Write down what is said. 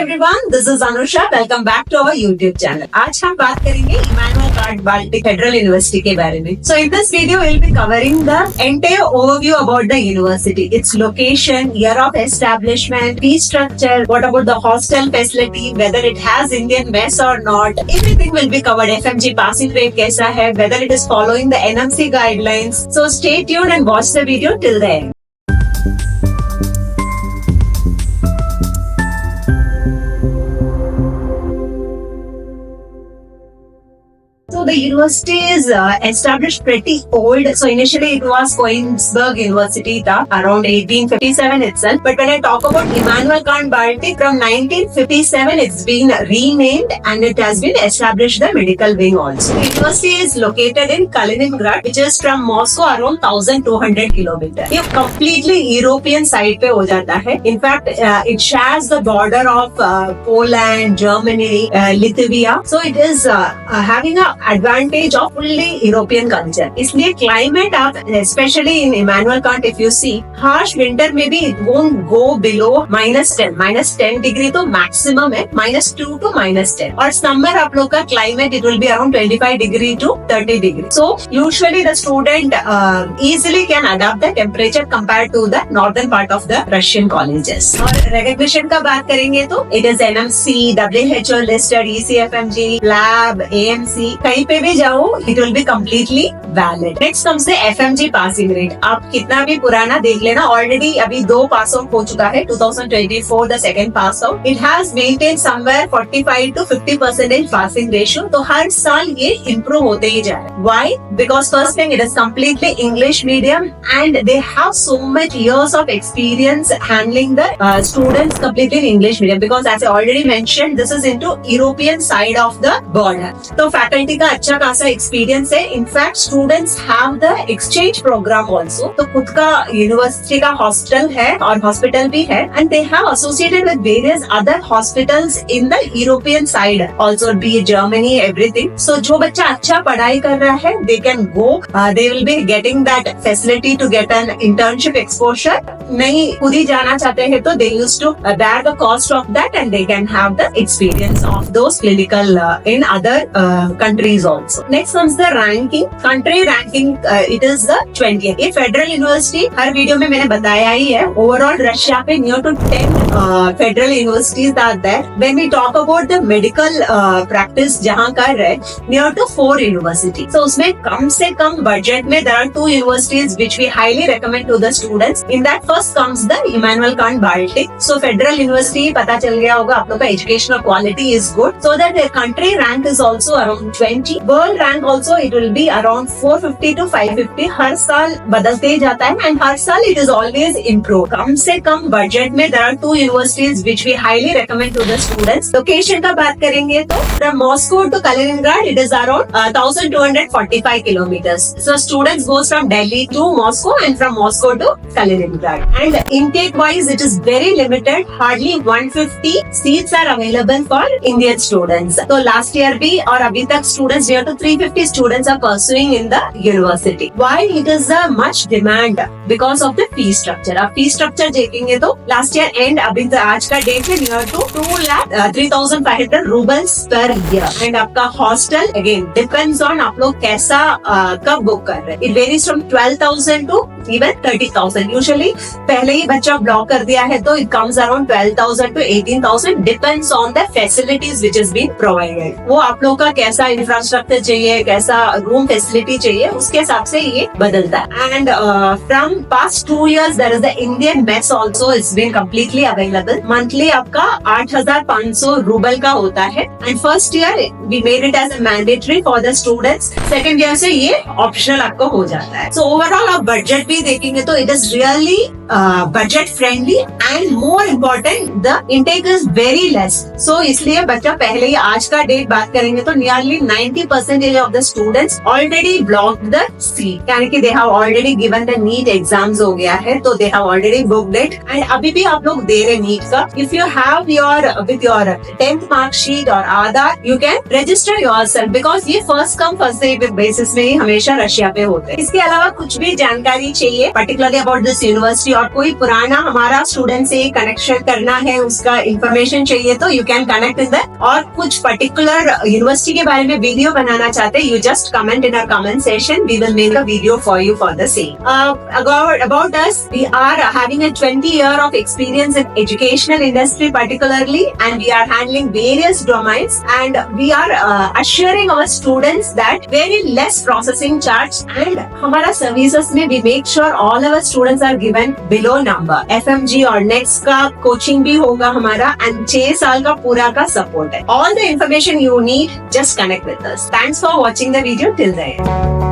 everyone, this is Anusha. Welcome back to our YouTube channel. आज हम बात करेंगे Immanuel Kant Baltic Federal University के बारे में. So in this video, we'll be covering the entire overview about the university, its location, year of establishment, fee structure, what about the hostel facility, whether it has Indian mess or not. Everything will be covered. FMG passing rate कैसा है, whether it is following the NMC guidelines. So stay tuned and watch the video till the end. So the university is established pretty old. So initially it was Königsberg University around 1857 itself. But when I talk about Immanuel Kant Baltic, from 1957 it's been renamed and it has been established the medical wing also. The university is located in Kaliningrad, which is from Moscow around 1200 kilometers. ये completely European side पे हो जाता है. In fact, it shares the border of Poland, Germany, Lithuania. So it is having a advantage of fully European culture. इसलिए climate आप especially in Immanuel Kant if you see harsh winter में भी it won't go below -10. -10 degree तो maximum है. -2 to -10. और summer आप लोग का climate it will be around 25 degree to 30 degree. So usually the student easily can adapt the temperature compared to the northern part of the Russian colleges. और recognition का बात करेंगे तो it is NMC, WHO listed, ECFMG, LAB, AMC. कहीं पे भी जाओ it will be completely valid. Next comes the FMG passing rate. आप कितना भी पुराना देख लेना, already अभी 2 pass out हो चुका है. 2024 the second pass out. It has maintained somewhere 45 to 50% passing ratio. तो हर साल ये improve होते ही जा रहा है. Why? Because first thing it is completely English medium and they have so much years of experience handling the students completely in English medium. Because as I already mentioned, this is into European side of the border. तो faculty का अच्छा खासा experience है. In fact students have the exchange programme also. तो खुद का university का hostel है और हॉस्पिटल भी है and they have associated with various other hospitals in the European side also, be Germany, everything. So जो बच्चा अच्छा पढ़ाई कर रहा है they can go, they will be getting that facility to get an internship exposure. नहीं खुद ही जाना चाहते हैं तो they used to bear the cost of that and they can have the experience of those clinical in other countries also. Next comes the ranking. Country ranking, it is the 20th. ये federal university हर video में मैंने बताया ही है. Overall Russia पे near to 10 federal universities are there. When we talk about the medical practice जहाँ कर रहे नियर टू 4 यूनिवर्सिटी. So उसमें कम से कम बजट में there are 2 universities which we highly recommend to the students. In that first comes the Immanuel Kant Baltic. So federal university पता चल गया होगा आप लोग का educational quality is good. So that the country rank is also around 20. World rank also it will be around 450 to 550. हर साल बदलते ही जाता है and हर साल it is always improve. कम से कम बजट में there are 2 universities which we highly recommend to the students. Location का बात करेंगे तो from Moscow to Kaliningrad it is around 1245 kilometers. So students goes from Delhi to Moscow and from Moscow to Kaliningrad. And intake wise it is very limited. Hardly 150 seats are available for Indian students. So last year भी और अभी तक students near to 350 students are pursuing in the university. Why it is a much demand? Because of the fee structure. अब fee structure देखेंगे तो last year end अभी तक आज का डेट है near to 2,03,500 rubles per year. And आपका hostel again depends on आप लोग कैसा कब बुक कर रहे हैं. It varies from 12,000 to even 30,000. Usually पहले ही बच्चा ब्लॉक कर दिया है तो it comes around 12,000 to 18,000 depends on the facilities which is being provided. वो आप लोग का कैसा इंफ्रास्ट्रक्चर चाहिए, कैसा रूम फैसिलिटी चाहिए, उसके हिसाब से ये बदलता है. And from past 2 years there is the Indian mess also is been completely available. Monthly आपका 8,500 रूबल का होता है. And first year we made it as a mandatory for the students. Second year से ये ऑप्शनल आपको हो जाता है. सो ओवरऑल आप बजट भी देखेंगे तो it is really budget friendly and more important the intake is very less. So इसलिए बच्चा पहले ही आज का डेट बात करेंगे तो nearly 90% of the students already blocked the seat. यानी कि they have already given the NEET exams हो गया है तो they have already booked it and अभी भी आप लोग दे है नीट का. If you have with your 10th mark sheet और आधार, you can register yourself because ये first come first serve basis में ही हमेशा रशिया पे होते हैं. इसके अलावा कुछ भी जानकारी चाहिए particularly about this university और कोई पुराना हमारा स्टूडेंट से कनेक्शन करना है, उसका इंफॉर्मेशन चाहिए तो you can connect in that. और कुछ particular यूनिवर्सिटी के बारे में वीडियो बनाना चाहते हैं, you just comment in our comment section. We will make a video for you for the same. About us, we are having a 20-year of experience in educational industry particularly, and we are handling various domains, and we are assuring our students that very less processing charge, and हमारा services में we make sure all our students are given below number. FMG और next का coaching भी होगा हमारा, and 6 साल का पूरा का support है. All the information you need, just connect with us. Thanks for watching the video till the end.